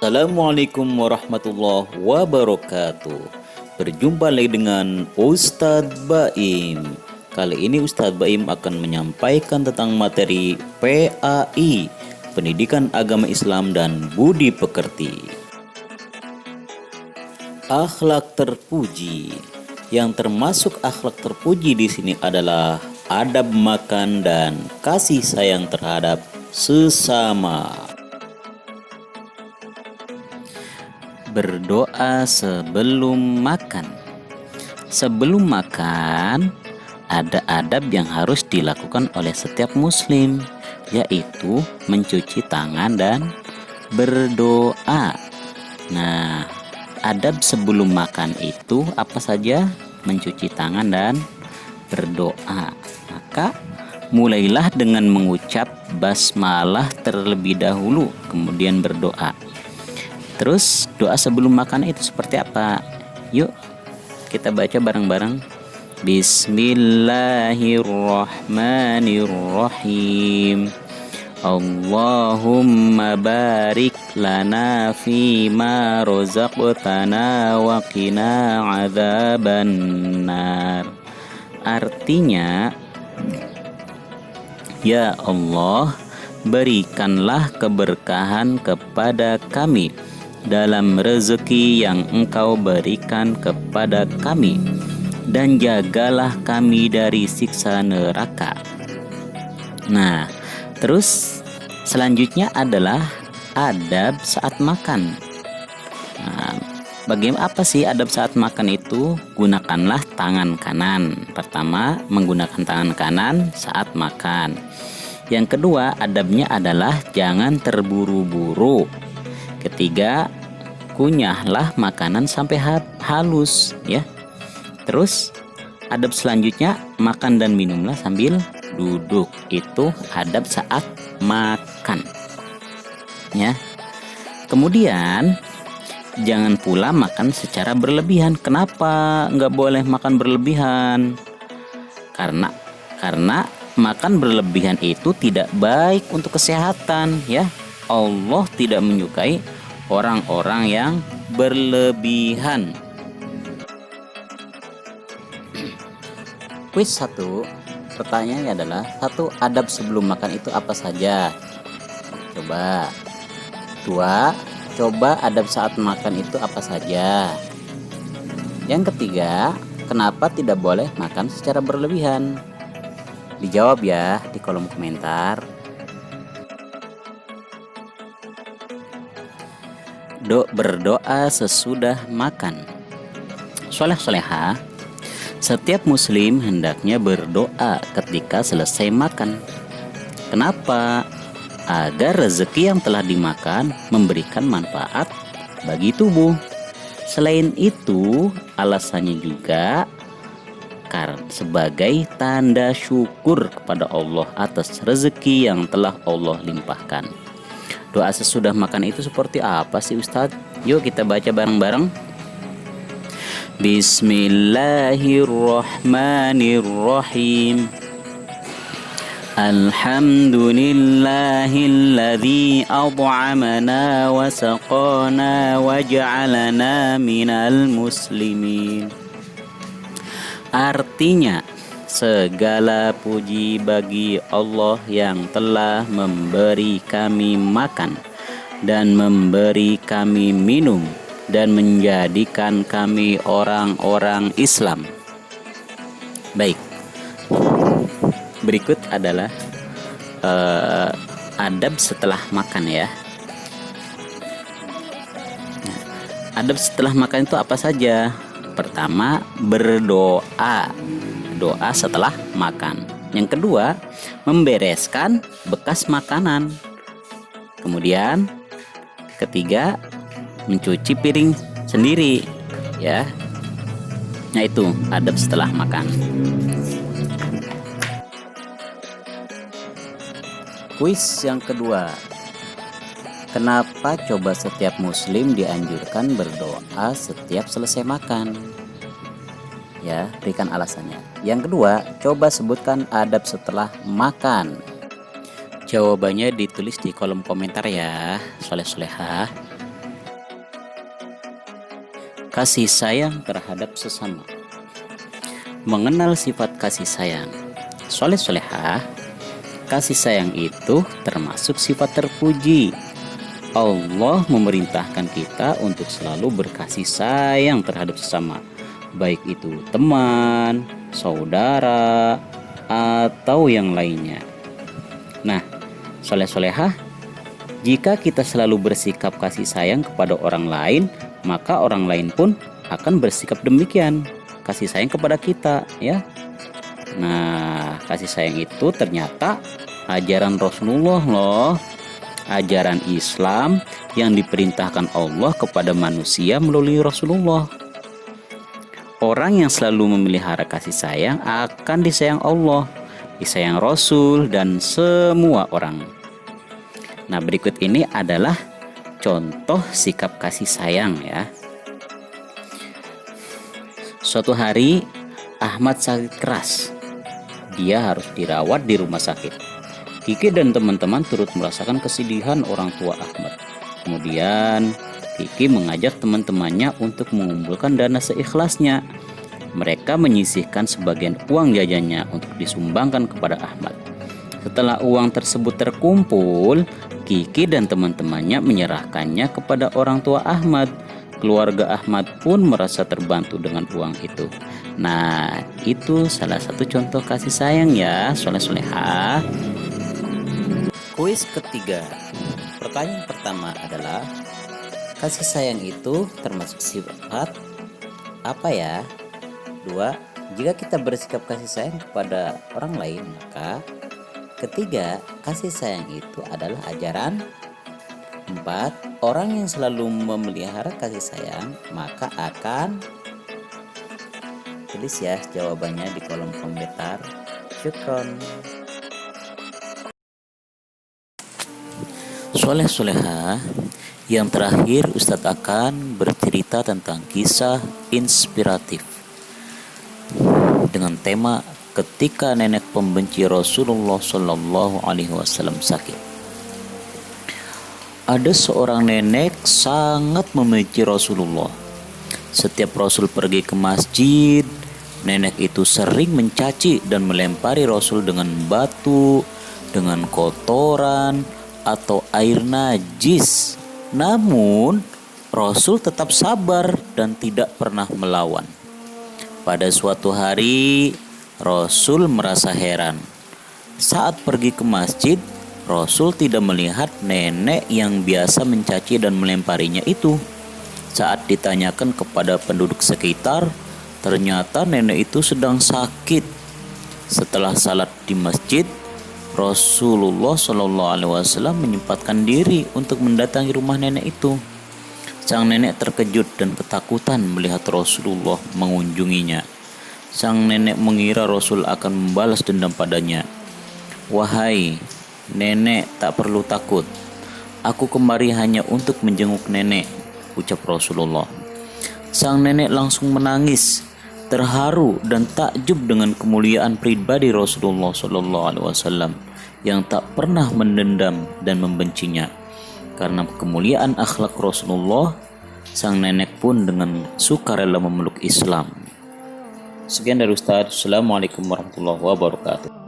Assalamualaikum warahmatullahi wabarakatuh. Berjumpa lagi dengan Ustadz Baim. Kali ini Ustadz Baim akan menyampaikan tentang materi PAI, Pendidikan Agama Islam dan Budi Pekerti. Akhlak terpuji. Yang termasuk akhlak terpuji di sini adalah adab makan dan kasih sayang terhadap sesama. Berdoa sebelum makan. Sebelum makan, ada adab yang harus dilakukan oleh setiap muslim, yaitu mencuci tangan dan berdoa. Nah, adab sebelum makan itu apa saja? Mencuci tangan dan berdoa. Maka mulailah dengan mengucap basmalah terlebih dahulu, kemudian berdoa. Terus doa sebelum makan itu seperti apa? Yuk kita baca bareng-bareng. Bismillahirrahmanirrahim. Allahumma barik lana fima rozaqtana wa qina adzabannar. Artinya, ya Allah, berikanlah keberkahan kepada kami dalam rezeki yang Engkau berikan kepada kami, dan jagalah kami dari siksa neraka. Nah, terus selanjutnya adalah adab saat makan. Nah, bagaimana apa sih adab saat makan itu? Gunakanlah tangan kanan. Pertama, menggunakan tangan kanan saat makan. Yang kedua, adabnya adalah jangan terburu-buru. Ketiga, kunyahlah makanan sampai halus, ya. Terus adab selanjutnya, makan dan minumlah sambil duduk. Itu adab saat makan, ya. Kemudian jangan pula makan secara berlebihan. Kenapa nggak boleh makan berlebihan? Karena makan berlebihan itu tidak baik untuk kesehatan, ya. Allah tidak menyukai orang-orang yang berlebihan. Kuis 1, pertanyaannya adalah 1. Adab sebelum makan itu apa saja? Coba. 2. Coba adab saat makan itu apa saja? Yang ketiga, kenapa tidak boleh makan secara berlebihan? Dijawab ya di kolom komentar. Berdoa sesudah makan. Soleh-solehah, setiap muslim hendaknya berdoa ketika selesai makan. Kenapa? Agar rezeki yang telah dimakan memberikan manfaat bagi tubuh. Selain itu, alasannya juga sebagai tanda syukur kepada Allah atas rezeki yang telah Allah limpahkan. Doa sesudah makan itu seperti apa sih Ustadz? Yuk kita baca bareng-bareng. Bismillahirrahmanirrahim. Alhamdulillahilladzi at'amana wa saqana wa ja'alana minal muslimin. Artinya, segala puji bagi Allah yang telah memberi kami makan dan memberi kami minum dan menjadikan kami orang-orang Islam. Baik, berikut adalah adab setelah makan, ya. Nah, adab setelah makan itu apa saja? Pertama, berdoa. Doa setelah makan. Yang kedua, membereskan bekas makanan. Kemudian ketiga, mencuci piring sendiri, ya. Nah, itu adab setelah makan. Kuis yang kedua. Kenapa coba setiap muslim dianjurkan berdoa setiap selesai makan? Ya, berikan alasannya. Yang kedua, coba sebutkan adab setelah makan. Jawabannya ditulis di kolom komentar ya, soleh-solehah. Kasih sayang terhadap sesama. Mengenal sifat kasih sayang. Soleh-solehah, kasih sayang itu termasuk sifat terpuji. Allah memerintahkan kita untuk selalu berkasih sayang terhadap sesama, baik itu teman, saudara, atau yang lainnya. Nah, soleh-solehah, jika kita selalu bersikap kasih sayang kepada orang lain, maka orang lain pun akan bersikap demikian, kasih sayang kepada kita, ya. Nah, kasih sayang itu ternyata ajaran Rasulullah loh. Ajaran Islam yang diperintahkan Allah kepada manusia melalui Rasulullah. Orang yang selalu memelihara kasih sayang akan disayang Allah, disayang Rasul, dan semua orang. Nah, berikut ini adalah contoh sikap kasih sayang ya. Suatu hari Ahmad sakit keras. Dia harus dirawat di rumah sakit. Kiki dan teman-teman turut merasakan kesedihan orang tua Ahmad. Kemudian Kiki mengajak teman-temannya untuk mengumpulkan dana seikhlasnya. Mereka menyisihkan sebagian uang jajannya untuk disumbangkan kepada Ahmad. Setelah uang tersebut terkumpul, Kiki dan teman-temannya menyerahkannya kepada orang tua Ahmad. Keluarga Ahmad pun merasa terbantu dengan uang itu. Nah, itu salah satu contoh kasih sayang ya, soleh-solehah. Kuis ketiga. Pertanyaan pertama adalah, kasih sayang itu termasuk sifat apa ya? 2. Jika kita bersikap kasih sayang kepada orang lain, maka ketiga, kasih sayang itu adalah ajaran. 4. Orang yang selalu memelihara kasih sayang, maka akan, tulis ya jawabannya di kolom komentar. Syukron. Soleh-solehah, yang terakhir Ustadz akan bercerita tentang kisah inspiratif dengan tema ketika nenek pembenci Rasulullah Shallallahu Alaihi Wasallam sakit. Ada seorang nenek sangat membenci Rasulullah. Setiap Rasul pergi ke masjid, nenek itu sering mencaci dan melempari Rasul dengan batu, dengan kotoran, atau air najis. Namun Rasul tetap sabar dan tidak pernah melawan. Pada suatu hari Rasul merasa heran. Saat pergi ke masjid, Rasul tidak melihat nenek yang biasa mencaci dan melemparinya itu. Saat ditanyakan kepada penduduk sekitar, ternyata nenek itu sedang sakit. Setelah salat di masjid, Rasulullah Shallallahu Alaihi Wasallam menyempatkan diri untuk mendatangi rumah nenek itu. Sang nenek terkejut dan ketakutan melihat Rasulullah mengunjunginya. Sang nenek mengira Rasul akan membalas dendam padanya. Wahai nenek, tak perlu takut. Aku kemari hanya untuk menjenguk nenek, ucap Rasulullah. Sang nenek langsung menangis, terharu dan takjub dengan kemuliaan pribadi Rasulullah Shallallahu Alaihi Wasallam yang tak pernah mendendam dan membencinya. Karena kemuliaan akhlak Rasulullah, sang nenek pun dengan sukarela memeluk Islam. Sekian dari Ustaz. Assalamualaikum warahmatullahi wabarakatuh.